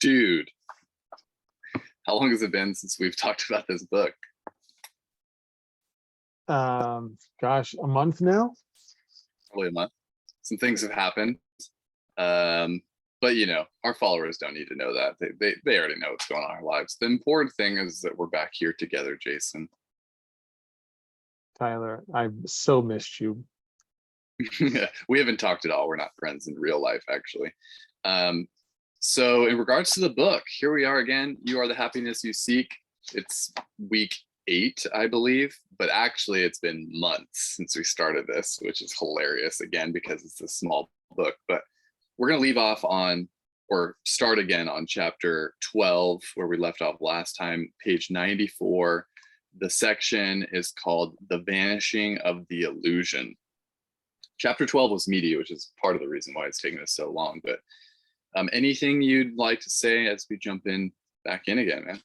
Dude, how long has it been since we've talked about this book? Gosh, a month now. Probably a month. Some things have happened. But you know, our followers don't need to know that. They already know what's going on in our lives. The important thing is that we're back here together, Jason. Tyler, I've so missed you. We haven't talked at all. We're not friends in real life, actually. So in regards to the book, here we are again. You Are the Happiness You Seek. It's week 8, I believe, but actually it's been months since we started this, which is hilarious again, because it's a small book. But we're going to leave off on, or start again on chapter 12, where we left off last time, page 94. The section is called The Vanishing of the Illusion. Chapter 12 was meaty, which is part of the reason why it's taken us so long. But anything you'd like to say as we jump in back in again, man?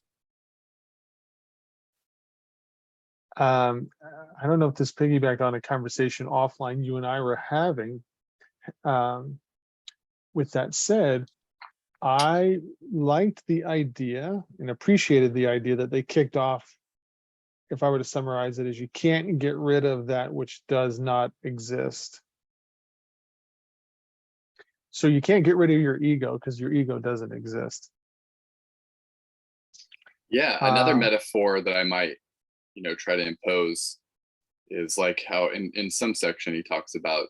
I don't know if this piggybacked on a conversation offline you and I were having. With that said, I liked the idea and appreciated the idea that they kicked off. If I were to summarize it, as you can't get rid of that which does not exist. So you can't get rid of your ego because your ego doesn't exist. Yeah, another metaphor that I might, try to impose is like how in some section he talks about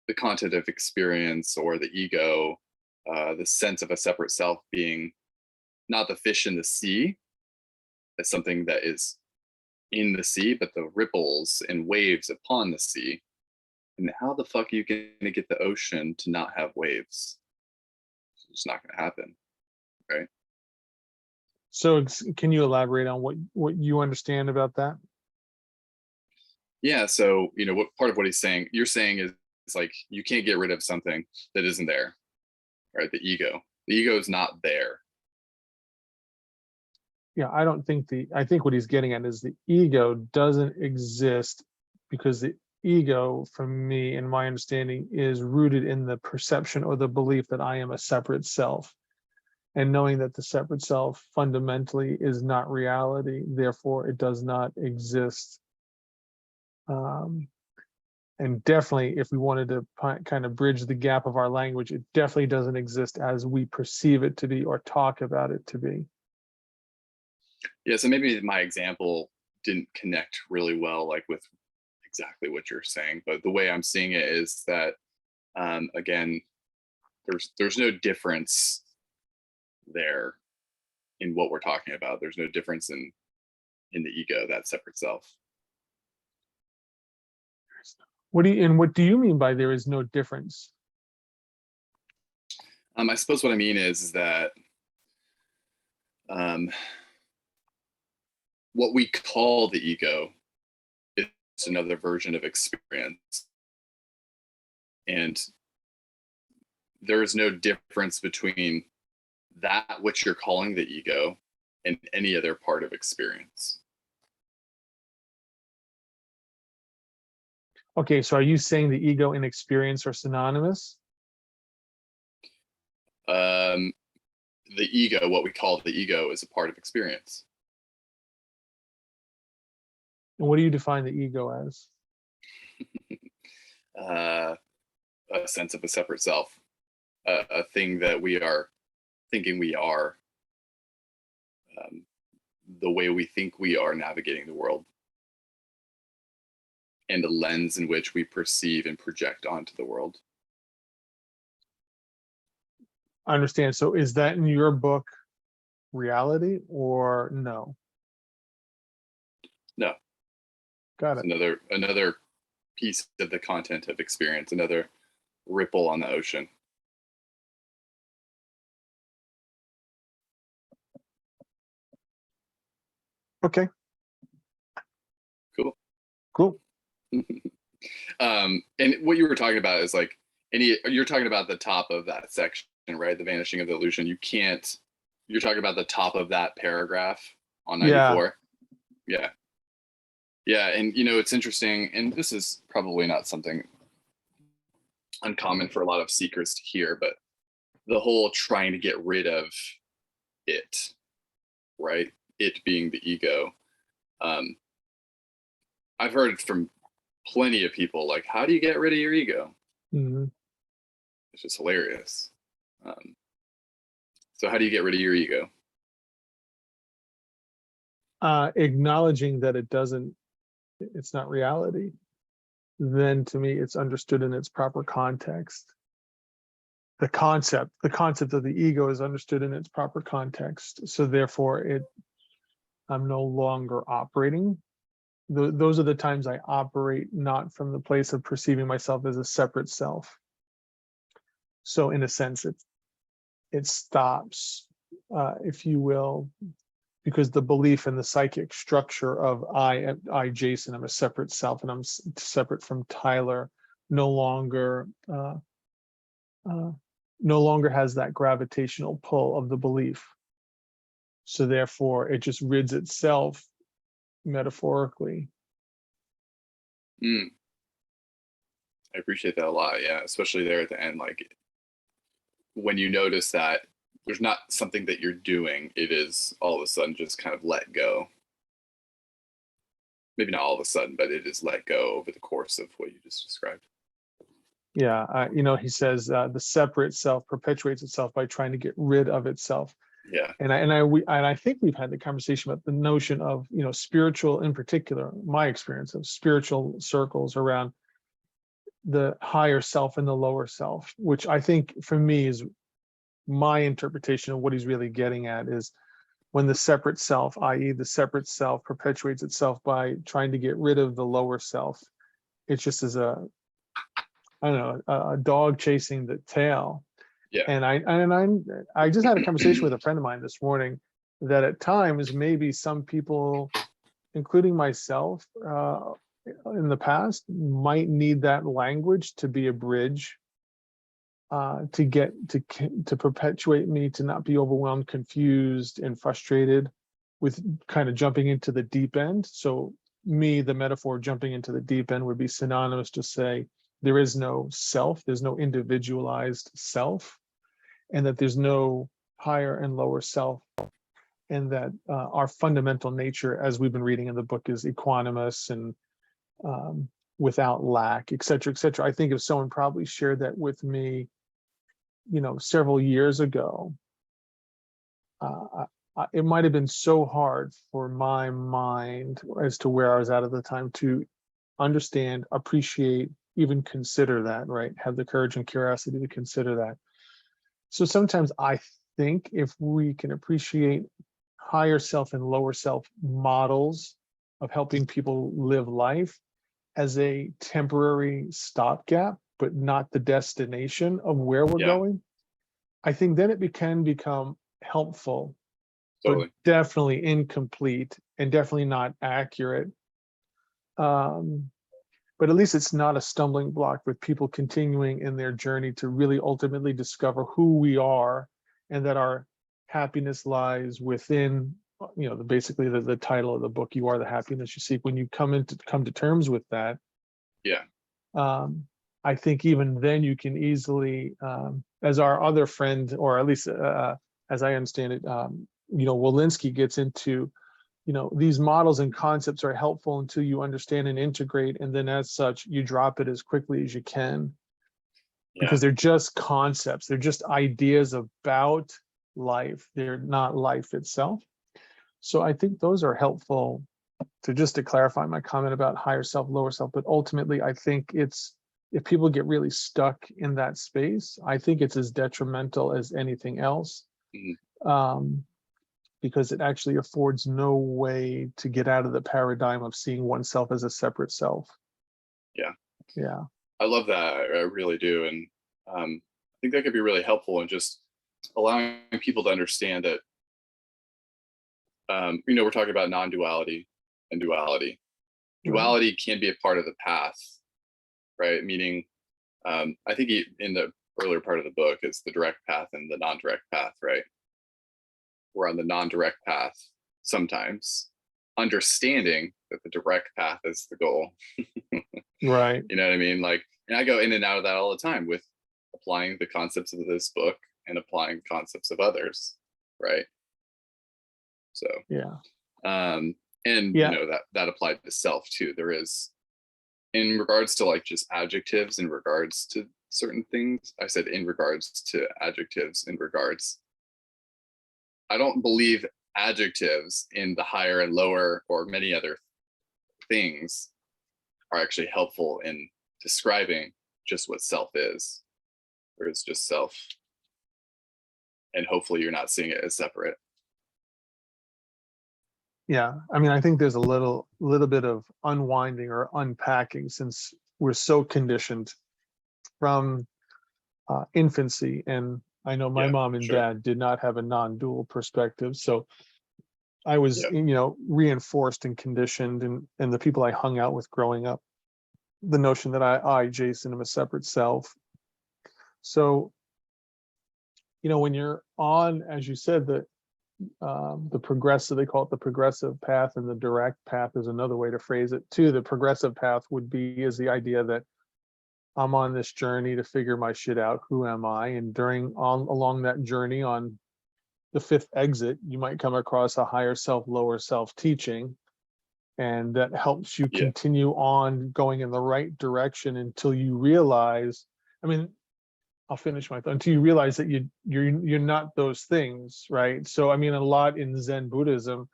the content of experience or the ego, the sense of a separate self being not the fish in the sea as something that is in the sea, but the ripples and waves upon the sea. And how the fuck are you going to get the ocean to not have waves? It's not going to happen, right? So can you elaborate on what you understand about that? Yeah, so what part of what you're saying is like you can't get rid of something that isn't there, right? The ego is not there. Yeah, I think what he's getting at is the ego doesn't exist because the ego, from me and my understanding, is rooted in the perception or the belief that I am a separate self. And knowing that the separate self fundamentally is not reality, therefore it does not exist. And definitely, if we wanted to kind of bridge the gap of our language, it definitely doesn't exist as we perceive it to be or talk about it to be. Yeah, so maybe my example didn't connect really well, like with exactly what you're saying, but the way I'm seeing it is that, again, there's no difference there in what we're talking about. There's no difference in the ego, that separate self. What do you mean by there is no difference? I suppose what I mean is that what we call the ego is another version of experience. And there is no difference between that which you're calling the ego and any other part of experience. Okay, so are you saying the ego and experience are synonymous? The ego, what we call the ego, is a part of experience. And what do you define the ego as? A sense of a separate self, a thing that we are thinking we are, the way we think we are navigating the world, and a lens in which we perceive and project onto the world. I understand. So is that in your book reality or no? No. Got it. Another piece of the content of experience, another ripple on the ocean. Okay. Cool. And what you were talking about is like you're talking about the top of that section, right? The vanishing of the illusion. You're talking about the top of that paragraph on 94. Yeah. And it's interesting, and this is probably not something uncommon for a lot of seekers to hear, but the whole trying to get rid of it, right? It being the ego. Um, I've heard from plenty of people like, how do you get rid of your ego? Mhm. It's just hilarious. So how do you get rid of your ego? Acknowledging that it's not reality, then to me it's understood in its proper context. The concept of the ego is understood in its proper context. So therefore I'm no longer operating. Those are the times I operate not from the place of perceiving myself as a separate self. So in a sense, it stops, if you will, because the belief in the psychic structure of Jason, I'm a separate self, and I'm separate from Tyler, no longer has that gravitational pull of the belief. So therefore, it just rids itself metaphorically. I appreciate that a lot. Yeah, especially there at the end, like when you notice that there's not something that you're doing, it is all of a sudden just kind of let go. Maybe not all of a sudden, but it is let go over the course of what you just described. Yeah, he says the separate self perpetuates itself by trying to get rid of itself. Yeah. And I think we've had the conversation about the notion of, spiritual, in particular, my experience of spiritual circles around the higher self and the lower self, which I think for me is my interpretation of what he's really getting at, is when the separate self, i.e. the separate self, perpetuates itself by trying to get rid of the lower self. It's just as a dog chasing the tail. Yeah. And I just had a conversation with a friend of mine this morning that at times maybe some people, including myself, in the past, might need that language to be a bridge to perpetuate me to not be overwhelmed, confused, and frustrated with kind of jumping into the deep end. So the metaphor jumping into the deep end would be synonymous to say there is no self, there's no individualized self, and that there's no higher and lower self, and that our fundamental nature, as we've been reading in the book, is equanimous and without lack, et cetera, et cetera. I think if someone probably shared that with me, several years ago, it might have been so hard for my mind as to where I was at the time to understand, appreciate, even consider that, right? Have the courage and curiosity to consider that. So sometimes I think if we can appreciate higher self and lower self models of helping people live life as a temporary stopgap, but not the destination of where we're going, I think then it can become helpful, Totally. but definitely incomplete and definitely not accurate. But at least it's not a stumbling block with people continuing in their journey to really ultimately discover who we are, and that our happiness lies within, basically the title of the book, You Are the Happiness You Seek. When you come to terms with that, I think even then you can easily, as our other friend, or at least as I understand it, Walensky gets into, these models and concepts are helpful until you understand and integrate, and then as such you drop it as quickly as you can, because they're just concepts, they're just ideas about life, they're not life itself. So I think those are helpful to clarify my comment about higher self, lower self. But ultimately I think if people get really stuck in that space, I think it's as detrimental as anything else. Because it actually affords no way to get out of the paradigm of seeing oneself as a separate self. Yeah. I love that. I really do. And I think that could be really helpful in just allowing people to understand that, we're talking about non-duality and duality. Duality can be a part of the path, right? Meaning, I think in the earlier part of the book, it's the direct path and the non-direct path, right? We're on the non-direct path sometimes, understanding that the direct path is the goal. Right. You know what I mean? Like, and I go in and out of that all the time with applying the concepts of this book and applying concepts of others, right? So Yeah. and Yeah. you know, that applied to self too. There is, in regards to like just adjectives in regards to certain things, I said in regards to adjectives, in regards, I don't believe adjectives in the higher and lower or many other things are actually helpful in describing just what self is, or it's just self. And hopefully you're not seeing it as separate. Yeah. I mean, I think there's a little bit of unwinding or unpacking, since we're so conditioned from infancy. And I know my Yeah, mom and sure. dad did not have a non-dual perspective. So I was, Yep. you know, reinforced and conditioned, and the people I hung out with growing up, the notion that Jason, am a separate self. So, you know, when you're on, as you said, the progressive, they call it the progressive path, and the direct path is another way to phrase it too. The progressive path would be is the idea that I'm on this journey to figure my shit out. Who am I? And along that journey, on the fifth exit, you might come across a higher self, lower self teaching, and that helps you Yeah. continue on going in the right direction until you realize, I mean, I'll finish my thought, until you realize that you're not those things, right? So I mean, a lot in Zen Buddhism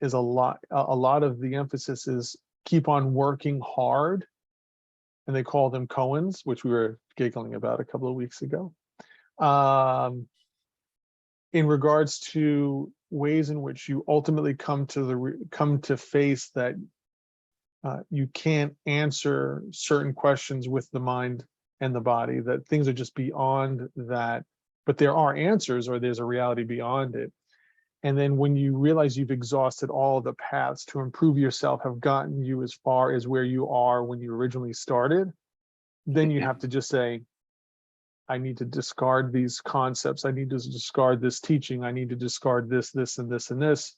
is a lot of the emphasis is keep on working hard, and they call them koans, which we were giggling about a couple of weeks ago. In regards to ways in which you ultimately come to face that you can't answer certain questions with the mind and the body, that things are just beyond that, but there are answers, or there's a reality beyond it. And then when you realize you've exhausted all the paths to improve yourself, have gotten you as far as where you are when you originally started, then you have to just say, I need to discard these concepts. I need to discard this teaching. I need to discard this, this, and this, and this.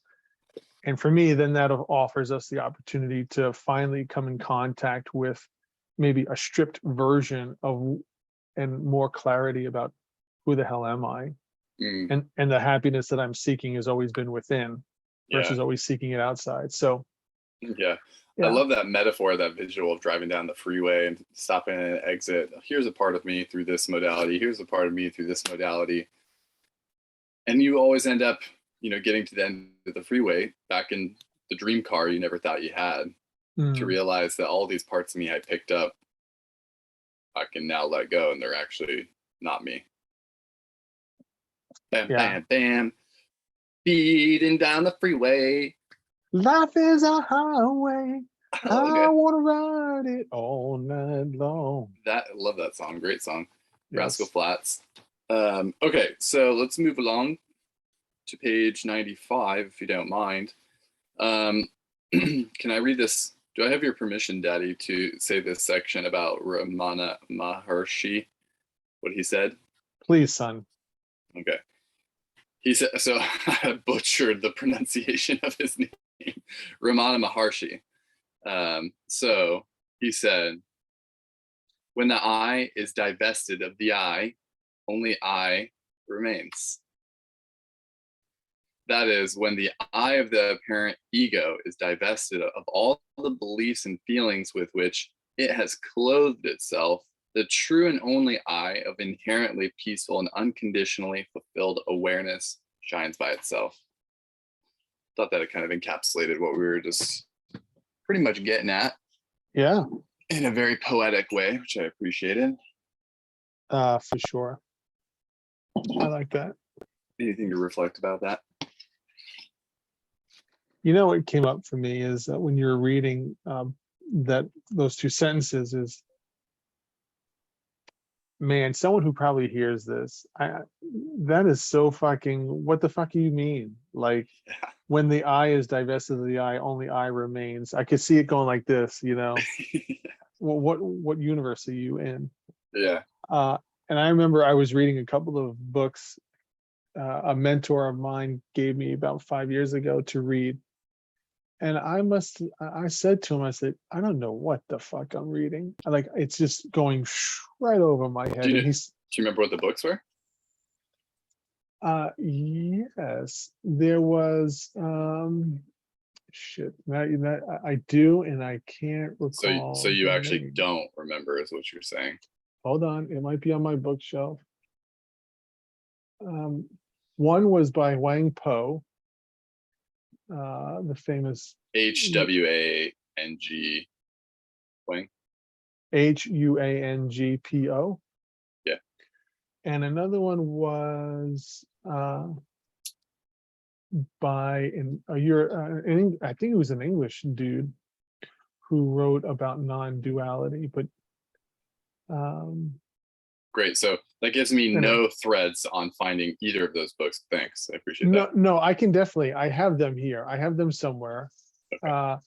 And for me, then that offers us the opportunity to finally come in contact with maybe a stripped version of, and more clarity about, who the hell am I? And the happiness that I'm seeking has always been within, versus Yeah. always seeking it outside. So Yeah. I yeah. love that metaphor, that visual of driving down the freeway and stopping at an exit. Here's a part of me through this modality. Here's a part of me through this modality. And you always end up, you know, getting to the end of the freeway, back in the dream car you never thought you had, to realize that all these parts of me I picked up, I can now let go, and they're actually not me. Bam, Yeah. bam, bam. Speeding down the freeway. Life is a highway. Okay. I want to ride it all night long. I love that song. Great song. Yes. Rascal Flatts. Okay, so let's move along to page 95, if you don't mind. Can I read this? Do I have your permission, Daddy, to say this section about Ramana Maharshi, what he said? Please, son. Okay. He said, so I butchered the pronunciation of his name, Ramana Maharshi. So he said, when the I is divested of the I, only I remains. That is, when the I of the apparent ego is divested of all the beliefs and feelings with which it has clothed itself, the true and only I of inherently peaceful and unconditionally fulfilled awareness shines by itself. Thought that it kind of encapsulated what we were just pretty much getting at. Yeah. In a very poetic way, which I appreciated. For sure. I like that. Anything to reflect about that? You know, what came up for me is that when you're reading that those two sentences is, man, someone who probably hears this, that is so fucking, what the fuck do you mean? Like, when the I is divested of the I, only I remains. I could see it going like this, you know. Well, what universe are you in? Yeah. And I remember I was reading a couple of books a mentor of mine gave me about 5 years ago to read. And I said to him, I said, I don't know what the fuck I'm reading. Like, it's just going right over my head. Do And you remember what the books were? Yes, there was, shit, I do, and I can't So recall you the actually name. don't remember is what you're saying. Hold on, it might be on my bookshelf. One was by Wang Po, the famous HWANG Wang. HUANGPO, Yeah. and another one was by I think it was an English dude who wrote about non-duality, but um, Great. So that gives me anyway. no threads on finding either of those books. Thanks. I appreciate that. No, I can definitely. I have them here. I have them somewhere. Okay. Uh,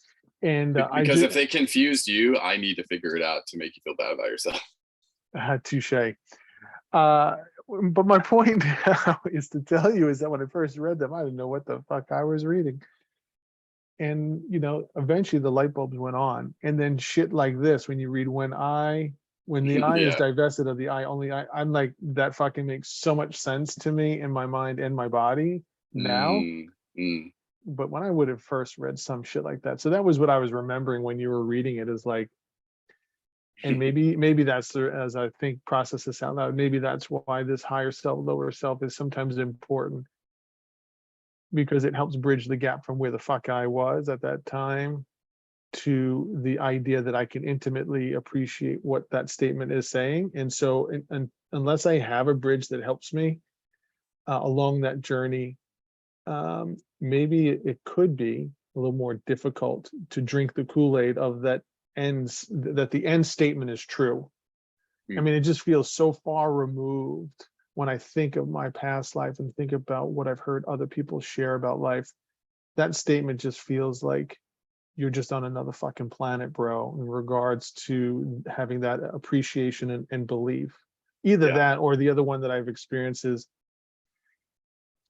and I Because if just they confused you, I need to figure it out to make you feel bad about yourself. touche. Uh, but my point now is to tell you is that when I first read them, I didn't know what the fuck I was reading. And eventually the light bulbs went on. And then shit like this, when you read when the I is Yeah. divested of the I, only I'm like, that fucking makes so much sense to me in my mind and my body now. Mm. But when I would have first read some shit like that, so that was what I was remembering when you were reading it, is like, and maybe that's as I think, process this out loud, maybe that's why this higher self, lower self is sometimes important, because it helps bridge the gap from where the fuck I was at that time to the idea that I can intimately appreciate what that statement is saying. And so, unless I have a bridge that helps me along that journey, maybe it could be a little more difficult to drink the Kool-Aid of that the end statement is true. I Mm. mean, it just feels so far removed when I think of my past life and think about what I've heard other people share about life. That statement just feels like you're just on another fucking planet, bro, in regards to having that appreciation and belief. Either Yeah. that, or the other one that I've experienced is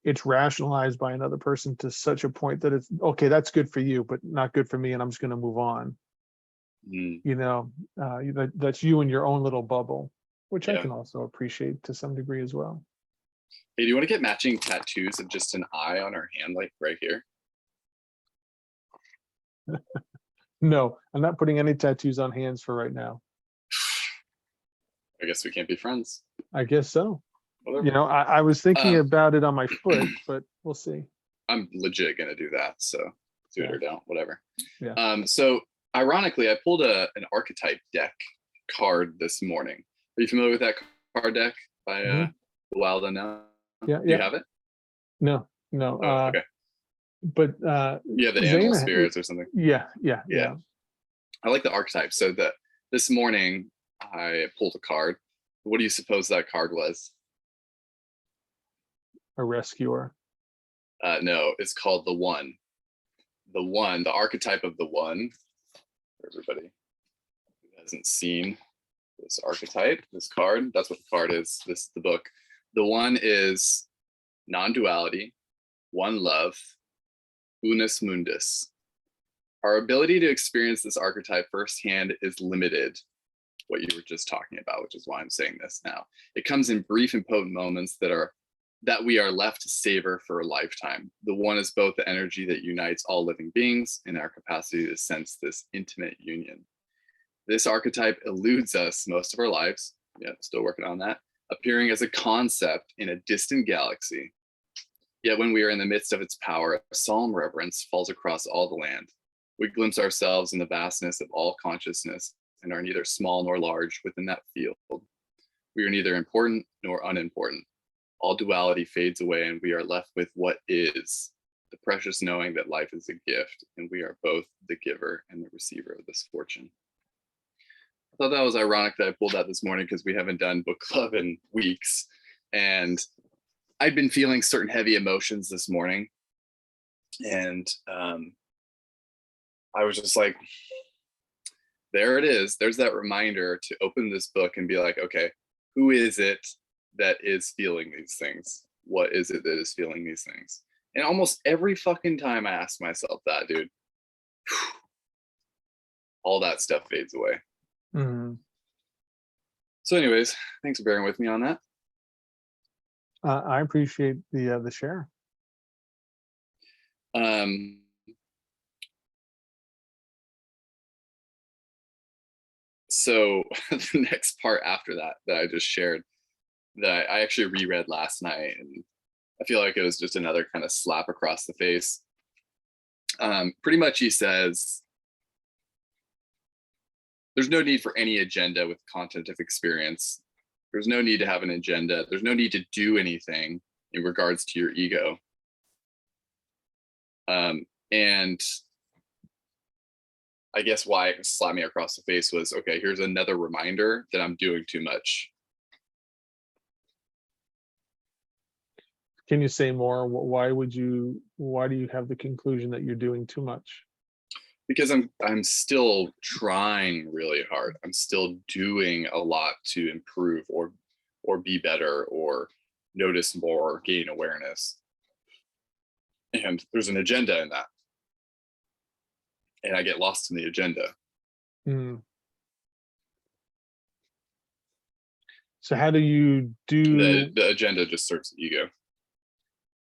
it's rationalized by another person to such a point that it's okay, that's good for you, but not good for me, and I'm just going to move on. Mm. That's you in your own little bubble, which I Yeah. can also appreciate to some degree as well. Hey, do you want to get matching tattoos of just an eye on our hand, like right here? No, I'm not putting any tattoos on hands for right now. I guess we can't be friends. I guess so. Whatever. I was thinking Um, about it on my foot, but we'll see. I'm legit gonna do that. So do it Yeah, or don't, whatever. yeah. So ironically, I pulled an archetype deck card this morning. Are you familiar with that card deck by Mhm. The Wild Unknown? Yeah, Do you yeah. have it? No, no. Oh, okay. But You have the animal Zaina, spirits or something. yeah, yeah, Yeah, yeah. I like the archetype. So that this morning I pulled a card. What do you suppose that card was? A rescuer. No, it's called the One. The One, the archetype of the One. For everybody who hasn't seen this archetype, this card, that's what the card is. This is the book. The One is non-duality, one love, unus mundus. Our ability to experience this archetype firsthand is limited, what you were just talking about, which is why I'm saying this now. It comes in brief and potent moments that we are left to savor for a lifetime. The One is both the energy that unites all living beings and our capacity to sense this intimate union. This archetype eludes us most of our lives. Yeah, still working on that. Appearing as a concept in a distant galaxy. Yet when we are in the midst of its power, a solemn reverence falls across all the land. We glimpse ourselves in the vastness of all consciousness and are neither small nor large within that field. We are neither important nor unimportant. All duality fades away and we are left with what is, the precious knowing that life is a gift and we are both the giver and the receiver of this fortune. I thought that was ironic that I pulled that this morning because we haven't done book club in weeks. And I'd been feeling certain heavy emotions this morning. And I was just like, there it is. There's that reminder to open this book and be like, okay, who is it that is feeling these things? What is it that is feeling these things? And almost every fucking time I ask myself that, dude, all that stuff fades away. Mhm. So, anyways, thanks for bearing with me on that. I appreciate the share. Um, so the next part after that I just shared, that I actually reread last night, and I feel like it was just another kind of slap across the face. Pretty much he says, there's no need for any agenda with content of experience. There's no need to have an agenda. There's no need to do anything in regards to your ego. And I guess why it slapped me across the face was, okay, here's another reminder that I'm doing too much. Can you say more? Why do you have the conclusion that you're doing too much? Because I'm still trying really hard. I'm still doing a lot to improve or be better or notice more, gain awareness. And there's an agenda in that. And I get lost in the agenda. So how do you do the agenda just serves the ego.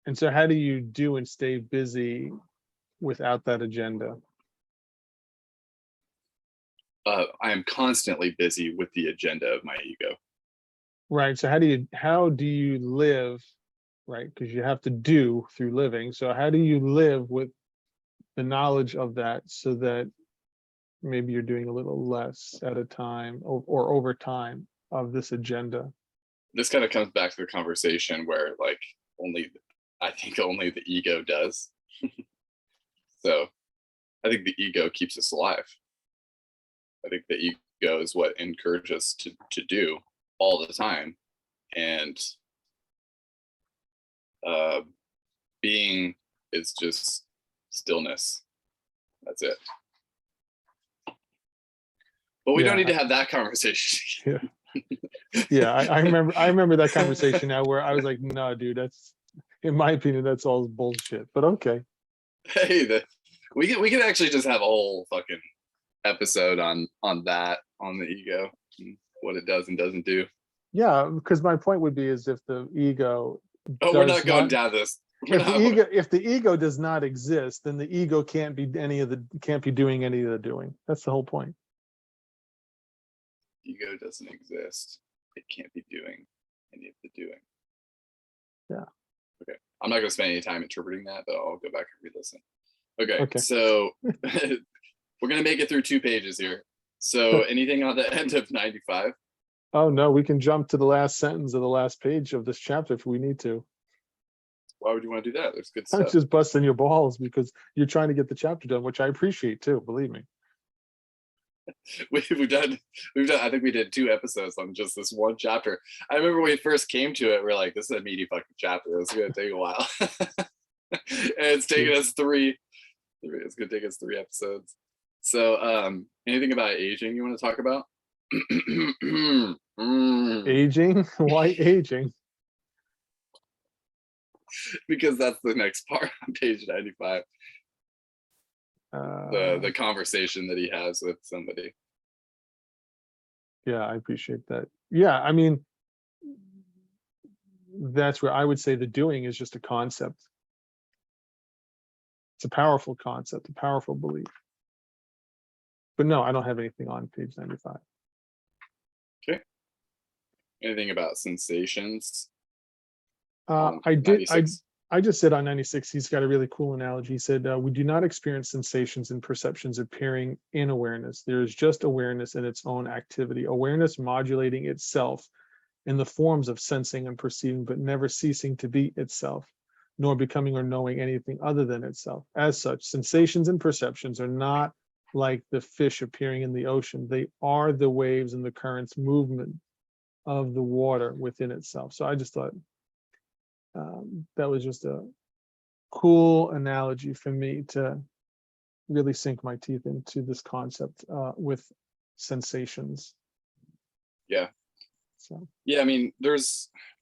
And so how do you do and stay busy without that agenda? I am constantly busy with the agenda of my ego. Right. So how do you live, right? Because you have to do through living. So how do you live with the knowledge of that, so that maybe you're doing a little less at a time, or over time, of this agenda? This kind of comes back to the conversation where, like, I think only the ego does. So I think the ego keeps us alive. I think the ego is what encourages us to do all the time. And being is just stillness. That's it. But we don't need to have that conversation. Yeah. I remember that conversation now, where I was like, no, dude, that's, in my opinion, that's all bullshit. But okay. Hey, we can actually just have a whole fucking episode on that, on the ego, what it does and doesn't do. Yeah, because my point would be, is if the ego we're not going down this. If the ego does not exist, then the ego can't be doing any of the doing. That's the whole point. Ego doesn't exist. It can't be doing any of the doing. Yeah. Okay. I'm not going to spend any time interpreting that, but I'll go back and re-listen. Okay. So we're going to make it through 2 pages here. So anything on the end of 95? Oh, no, we can jump to the last sentence of the last page of this chapter if we need to. Why would you want to do that? There's good stuff. I'm just busting your balls because you're trying to get the chapter done, which I appreciate too, believe me. We've done, I think we did 2 episodes on just this one chapter. I remember when we first came to it, we're like, this is a meaty fucking chapter. It's going to take a while. And it's taken us 3. It's going to take us 3 episodes. So anything about aging you want to talk about? Aging? Why aging? Because that's the next part on page 95. The conversation that he has with somebody. Yeah, I appreciate that. Yeah, I mean, that's where I would say the doing is just a concept. It's a powerful concept, a powerful belief. But no, I don't have anything on page 95. Okay. Anything about sensations? I just said on 96, he's got a really cool analogy. He said, we do not experience sensations and perceptions appearing in awareness. There is just awareness in its own activity, awareness modulating itself in the forms of sensing and perceiving, but never ceasing to be itself, nor becoming or knowing anything other than itself. As such, sensations and perceptions are not like the fish appearing in the ocean. They are the waves and the currents movement of the water within itself. So I just thought that was just a cool analogy for me to really sink my teeth into this concept with sensations. Yeah. So yeah, I mean,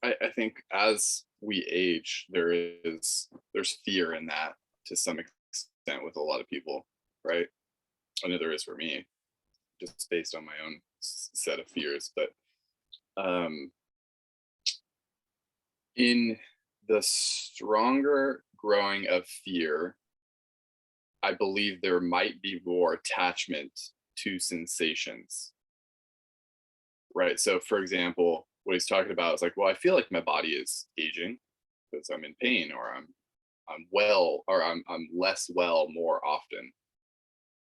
I think as we age, there's fear in that to some extent with a lot of people, right? I know there is for me, just based on my own set of fears. But In the stronger growing of fear, I believe there might be more attachment to sensations, right? So, for example, what he's talking about is like, well, I feel like my body is aging because I'm in pain, or I'm well, or I'm less well more often.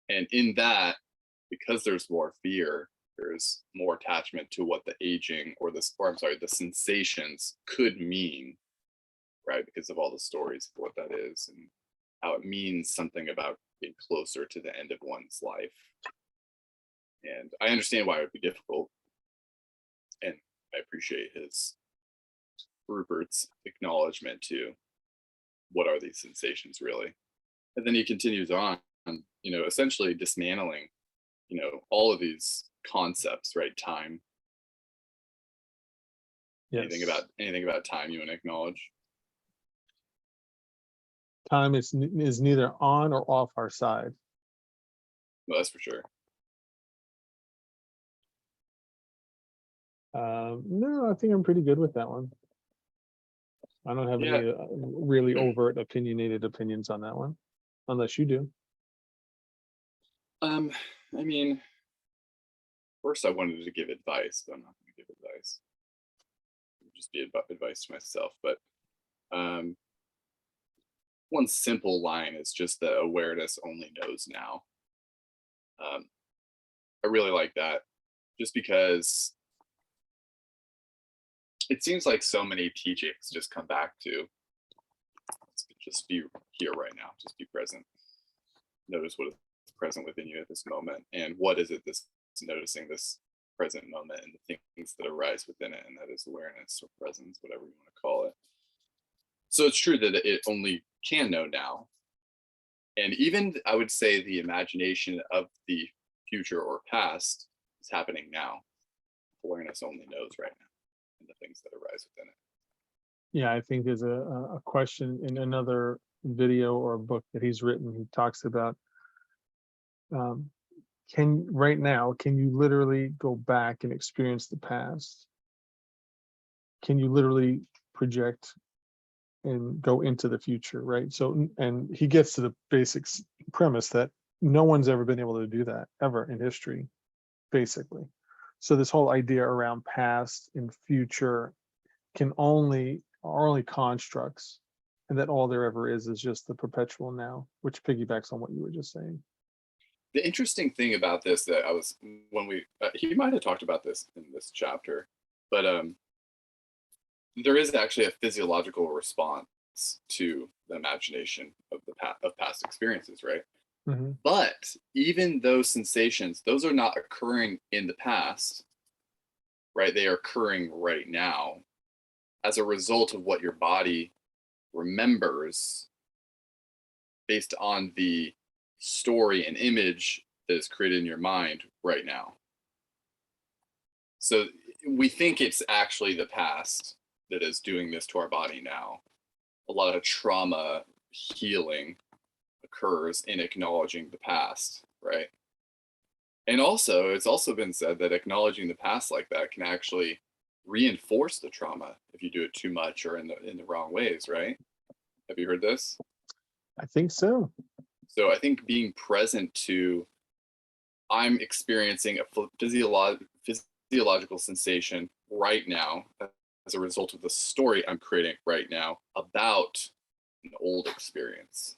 And in that, because there's more fear, there's more attachment to what the aging or this, or I'm sorry, the sensations could mean, right? Because of all the stories of what that is and how it means something about being closer to the end of one's life. And I understand why it would be difficult. And I appreciate Rupert's acknowledgement to what are these sensations really. And then he continues on, essentially dismantling, all of these concepts, right? Time. Anything Yes. about anything about time you want to acknowledge? Time is neither on or off our side. Well, that's for sure. No, I think I'm pretty good with that one. I don't have Yeah. any really overt opinionated opinions on that one, unless you do. I mean, first I wanted to give advice, but I'm not going to give advice. It would just be advice to myself. But um, one simple line is just the awareness only knows now. Um, I really like that, just because it seems like so many teachings just come back to just be here right now, just be present. Notice what is present within you at this moment, and what is it that's noticing this present moment and the things that arise within it, and that is awareness or presence, whatever you want to call it. So it's true that it only can know now, and even I would say the imagination of the future or past is happening now. Awareness only knows right now, and the things that arise within it. Yeah, I think there's a question in another video or book that he's written. He talks about um, can you literally go back and experience the past? Can you literally project and go into the future, right? So, and he gets to the basics premise that no one's ever been able to do that ever in history, basically. So this whole idea around past and future are only constructs, and that all there ever is just the perpetual now, which piggybacks on what you were just saying. The interesting thing about this that I was when we he might have talked about this in this chapter, but there is actually a physiological response to the imagination of of past experiences, right? Hmm. But even those sensations, those are not occurring in the past, right? They are occurring right now as a result of what your body remembers based on the story and image that is created in your mind right now. So we think it's actually the past that is doing this to our body now. A lot of trauma healing occurs in acknowledging the past, right? And also, it's also been said that acknowledging the past like that can actually reinforce the trauma if you do it too much or in the wrong ways, right? Have you heard this? I think so. So I think being present to I'm experiencing a physiological sensation right now as a result of the story I'm creating right now about an old experience.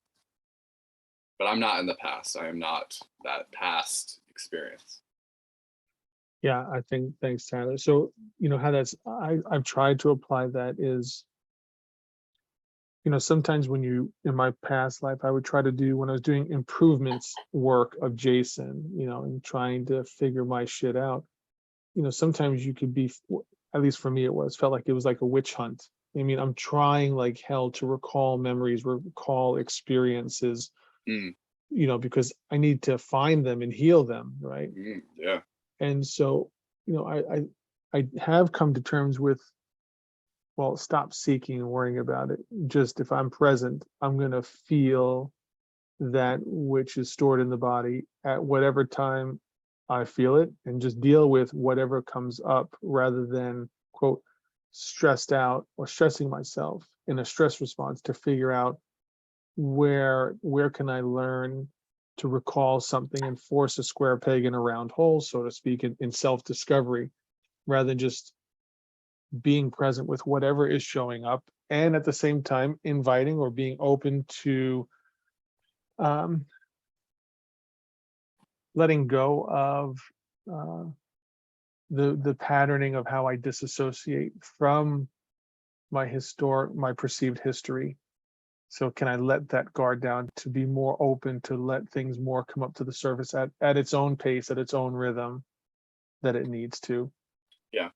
But I'm not in the past. I am not that past experience. Yeah, I think, thanks, Tyler. So, how I've tried to apply that is, sometimes in my past life, I would try to do, when I was doing improvements work of Jason, and trying to figure my shit out, sometimes you could be, at least for me, felt like it was like a witch hunt. I mean, I'm trying like hell to recall memories, recall experiences, Mm, because I need to find them and heal them, right? yeah. And so, I have come to terms with, well, stop seeking and worrying about it. Just if I'm present, I'm going to feel that which is stored in the body at whatever time I feel it, and just deal with whatever comes up rather than, quote, stressed out or stressing myself in a stress response to figure out where can I learn to recall something and force a square peg in a round hole, so to speak, in self-discovery, rather than just being present with whatever is showing up, and at the same time inviting or being open to um, letting go of the patterning of how I disassociate from my perceived history. So can I let that guard down to be more open, to let things more come up to the surface at its own pace, at its own rhythm that it needs to. Yeah.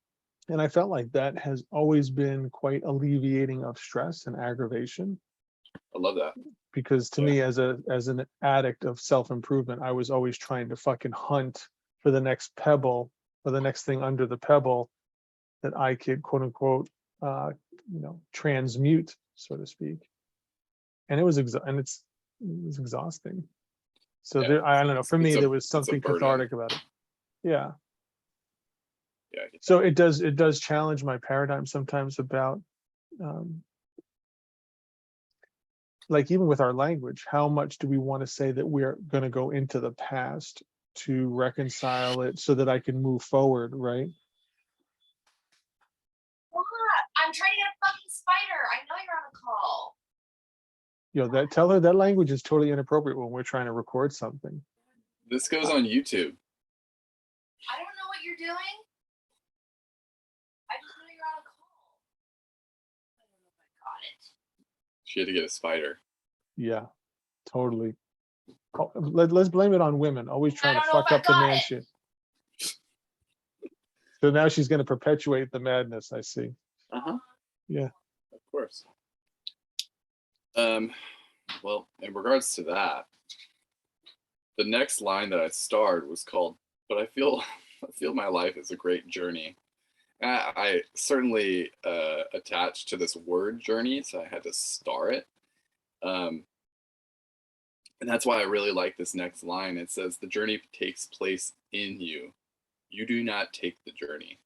And I felt like that has always been quite alleviating of stress and aggravation. I love that. Because to me, as an addict of self-improvement, I was always trying to fucking hunt for the next pebble or the next thing under the pebble that I could, quote unquote, transmute, so to speak. And it was exhausting. So Yeah. there, I don't know. For me, there was It's a something burden. cathartic about it. Yeah. Yeah. So it does challenge my paradigm sometimes about, like, even with our language, how much do we want to say that we're going to go into the past to reconcile it so that I can move forward, right? What? I'm trying to get a fucking spider. I know you're on a call. Tell her that language is totally inappropriate when we're trying to record something. This goes on YouTube. I don't know what you're doing. I just know you're on a call. I don't know if I got it. She had to get a spider. Yeah, totally. Let's blame it on women, always trying to fuck up the man shit. So now she's going to perpetuate the madness, I see. Uh-huh. Yeah. Of course. Well, in regards to that, the next line that I starred was called, "But I feel my life is a great journey." I certainly attached to this word journey, so I had to star it. And that's why I really like this next line. It says, "The journey takes place in you. You do not take the journey."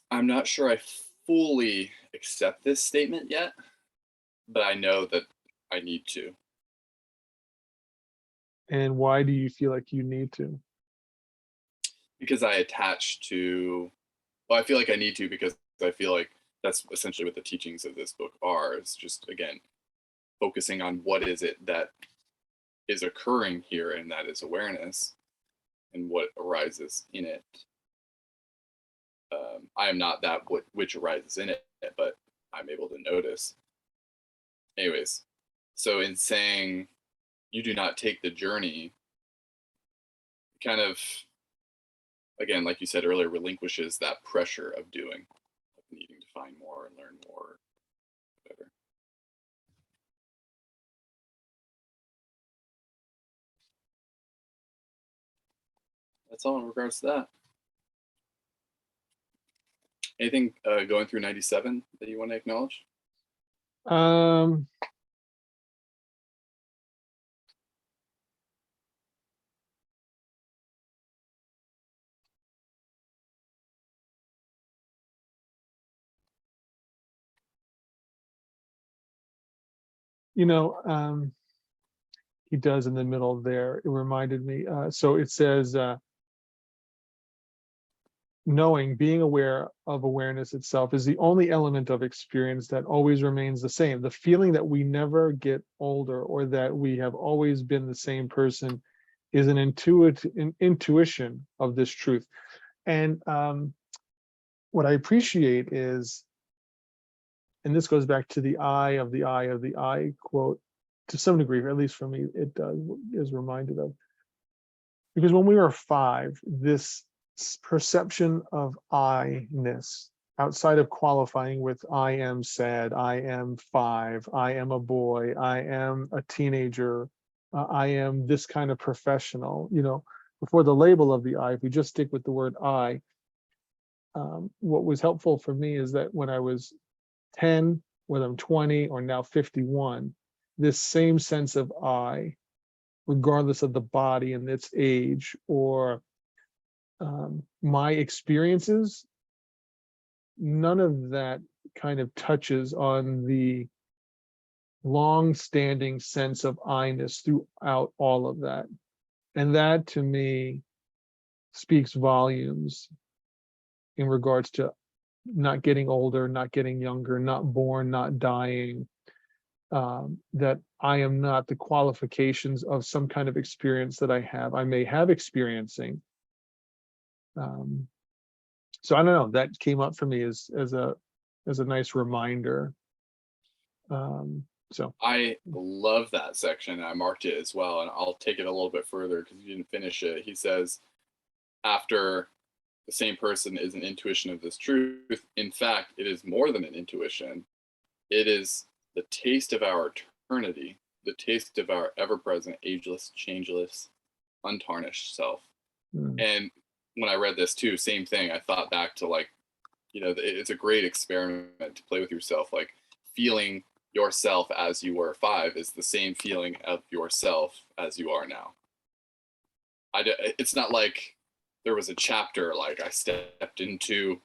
I'm not sure I fully accept this statement yet, but I know that I need to. And why do you feel like you need to? Because I attach to, well, I feel like I need to because I feel like that's essentially what the teachings of this book are. It's just, again, focusing on what is it that is occurring here, and that is awareness and what arises in it. I am not that which arises in it, but I'm able to notice. Anyways, so in saying you do not take the journey, kind of, again, like you said earlier, relinquishes that pressure of doing, of needing to find more and learn more, whatever. That's all in regards to that. Anything going through 97 that you want to acknowledge? He does in the middle there. It reminded me. So it says, knowing, being aware of awareness itself is the only element of experience that always remains the same. The feeling that we never get older or that we have always been the same person is an intuition of this truth. And what I appreciate is, and this goes back to the eye of the eye of the eye quote, to some degree, or at least for me, it is reminded of. Because when we were 5, this perception of I-ness, outside of qualifying with I am sad, I am 5, I am a boy, I am a teenager, I am this kind of professional, before the label of the I, if we just stick with the word I, what was helpful for me is that when I was 10, whether I'm 20 or now 51, this same sense of I, regardless of the body and its age or my experiences, none of that kind of touches on the long-standing sense of I-ness throughout all of that. And that to me speaks volumes in regards to not getting older, not getting younger, not born, not dying, that I am not the qualifications of some kind of experience that I have. I may have experiencing. So I don't know, that came up for me as a nice reminder. So I love that section. I marked it as well, and I'll take it a little bit further because you didn't finish it. He says, after the same person is an intuition of this truth, in fact, it is more than an intuition. It is the taste of our eternity, the taste of our ever-present, ageless, changeless, untarnished self. And when I read this too, same thing. I thought back to, like, you know, it's a great experiment to play with yourself. Like, feeling yourself as you were 5 is the same feeling of yourself as you are now. It's not like there was a chapter like I stepped into,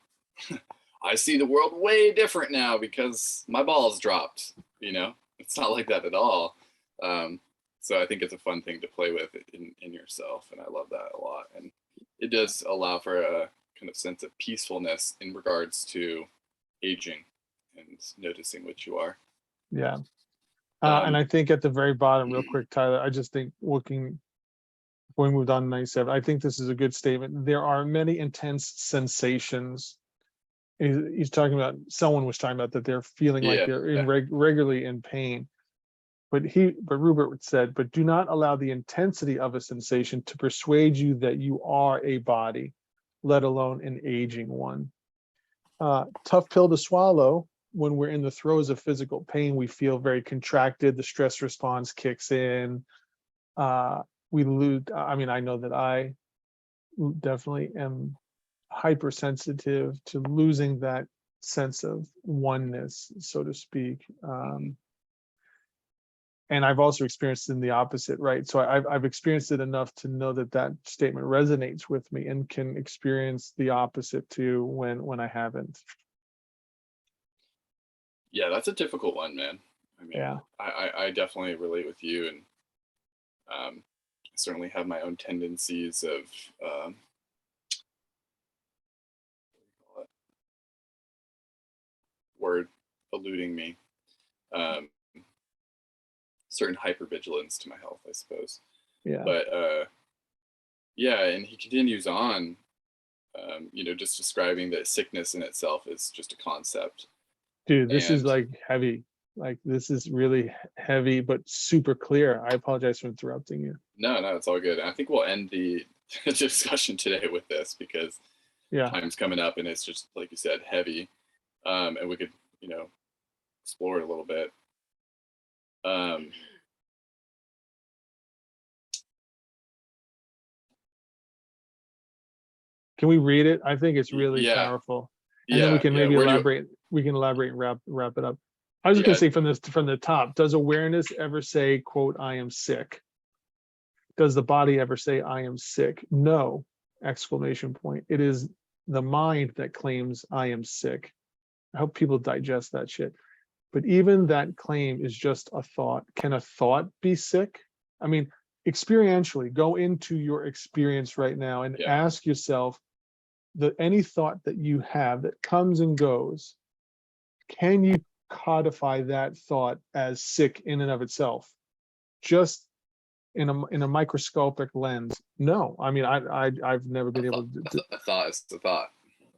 I see the world way different now because my balls dropped, you know? It's not like that at all. So I think it's a fun thing to play with in yourself, and I love that a lot. And it does allow for a kind of sense of peacefulness in regards to aging and noticing what you are. Yeah. And I think at the very bottom, real quick, Tyler, I just think before we moved on to 97, I think this is a good statement. There are many intense sensations. He's talking about, someone was talking about that they're feeling like they're regularly in pain. But Rupert said, but do not allow the intensity of a sensation to persuade you that you are a body, let alone an aging one. Tough pill to swallow. When we're in the throes of physical pain, we feel very contracted. The stress response kicks in. We lose. I mean, I know that I definitely am hypersensitive to losing that sense of oneness, so to speak. And I've also experienced in the opposite, right? So I've experienced it enough to know that that statement resonates with me, and can experience the opposite too when I haven't. Yeah, that's a difficult one, man. I mean, Yeah. I definitely relate with you, and I certainly have my own tendencies of word eluding me. Certain hypervigilance to my health, I suppose. Yeah. But yeah, and he continues on, you know, just describing that sickness in itself is just a concept. Dude, this is And like heavy. Like, this is really heavy, but super clear. I apologize for interrupting you. no, it's all good. I think we'll end the discussion today with this, because time's coming up and it's just, like you said, heavy. And we could, you know, explore it a little bit. Can we read it? I think it's really powerful. And then we can maybe elaborate. We can elaborate and wrap it up. I was just gonna say from the top, does awareness ever say, quote, I am sick? Does the body ever say, I am sick? No, exclamation point. It is the mind that claims I am sick. I hope people digest that shit. But even that claim is just a thought. Can a thought be sick? I mean, experientially, go into your experience right now and ask yourself, any thought that you have that comes and goes, can you codify that thought as sick in and of itself? Just in a microscopic lens? No. I mean, I've never been able to. A thought is a thought.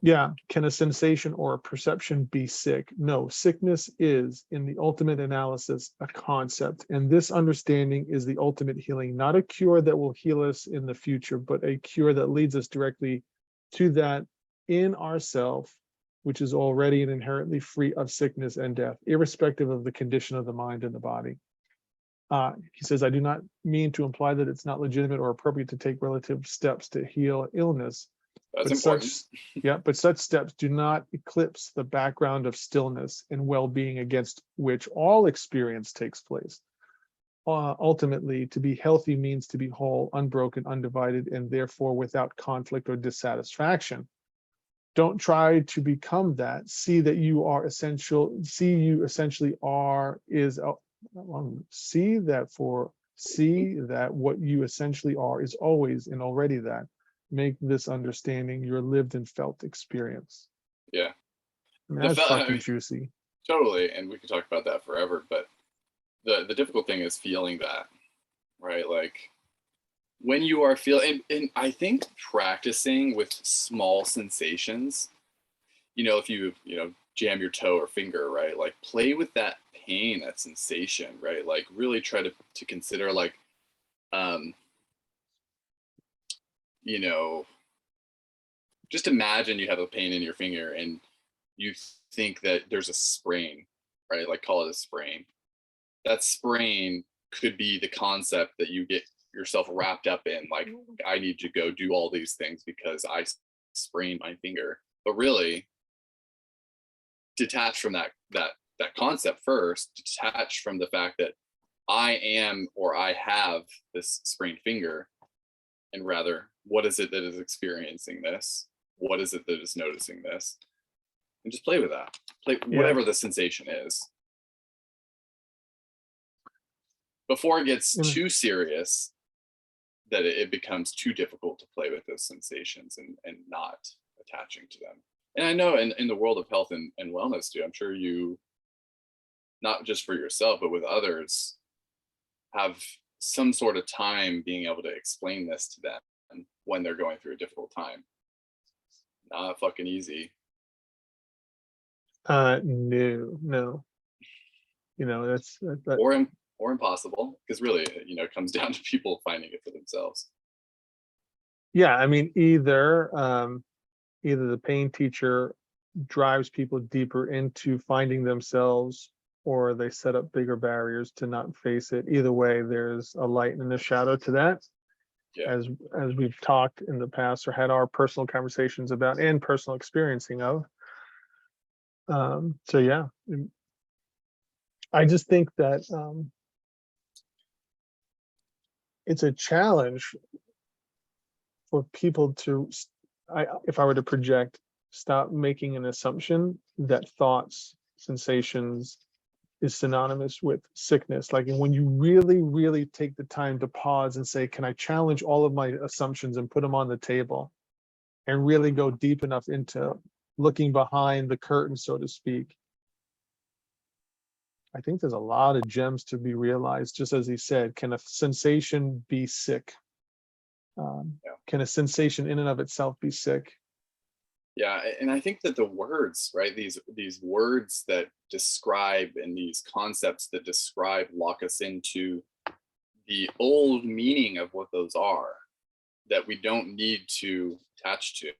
Yeah. Can a sensation or a perception be sick? No. Sickness is, in the ultimate analysis, a concept. And this understanding is the ultimate healing, not a cure that will heal us in the future, but a cure that leads us directly to that in ourself, which is already and inherently free of sickness and death, irrespective of the condition of the mind and the body. He says, I do not mean to imply that it's not legitimate or appropriate to take relative steps to heal illness. That's important. But such steps do not eclipse the background of stillness and well-being against which all experience takes place. ultimately, to be healthy means to be whole, unbroken, undivided, and therefore without conflict or dissatisfaction. Don't try to become that. See that you are essential. See you essentially are is see that what you essentially are is always and already that. Make this understanding your lived and felt experience. Yeah. I mean, that's fucking juicy. Totally, and we could talk about that forever, but the difficult thing is feeling that, right? Like when you are feeling, and I think practicing with small sensations, if you jam your toe or finger, right? Like play with that pain, that sensation, right? Like really try to consider like, just imagine you have a pain in your finger and you think that there's a sprain, right? Like call it a sprain. That sprain could be the concept that you get yourself wrapped up in. Like, I need to go do all these things because I sprained my finger. But really, detach from that concept first. Detach from the fact that I am or I have this sprained finger, and rather, what is it that is experiencing this? What is it that is noticing this? And just play with that. Play whatever the sensation is. Before it gets too serious, that it becomes too difficult to play with those sensations and not attaching to them. And I know in the world of health and wellness too, I'm sure you, not just for yourself, but with others, have some sort of time being able to explain this to them when they're going through a difficult time. Not fucking easy. No. That's that. Or impossible, because really, it comes down to people finding it for themselves. Yeah, I mean, either the pain teacher drives people deeper into finding themselves, or they set up bigger barriers to not face it. Either way, there's a light and a shadow to that. Yeah. As we've talked in the past or had our personal conversations about and personal experiencing of. So yeah, I just think that it's a challenge for people to, if I were to project, stop making an assumption that thoughts, sensations is synonymous with sickness. Like, and when you really, really take the time to pause and say, can I challenge all of my assumptions and put them on the table and really go deep enough into looking behind the curtain, so to speak, I think there's a lot of gems to be realized. Just as he said, can a sensation be sick? Can a sensation in and of itself be sick? Yeah, and I think that the words, right, these words that describe and these concepts that describe lock us into the old meaning of what those are, that we don't need to attach to.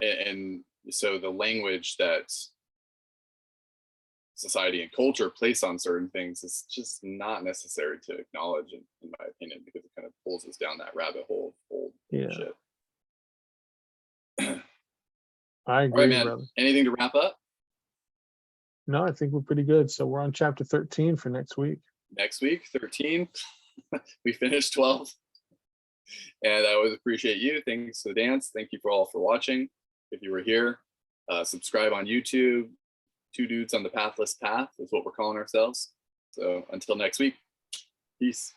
And so the language that society and culture place on certain things is just not necessary to acknowledge, in my opinion, because it kind of pulls us down that rabbit hole of old shit. I agree, man. Brother. Anything to wrap up? No, I think we're pretty good. So we're on chapter 13 for next week. Next week, 13. We finished 12. And I always appreciate you. Thanks for the dance. Thank you for all for watching. If you were here, subscribe on YouTube. Two Dudes on the Pathless Path is what we're calling ourselves. So until next week, peace.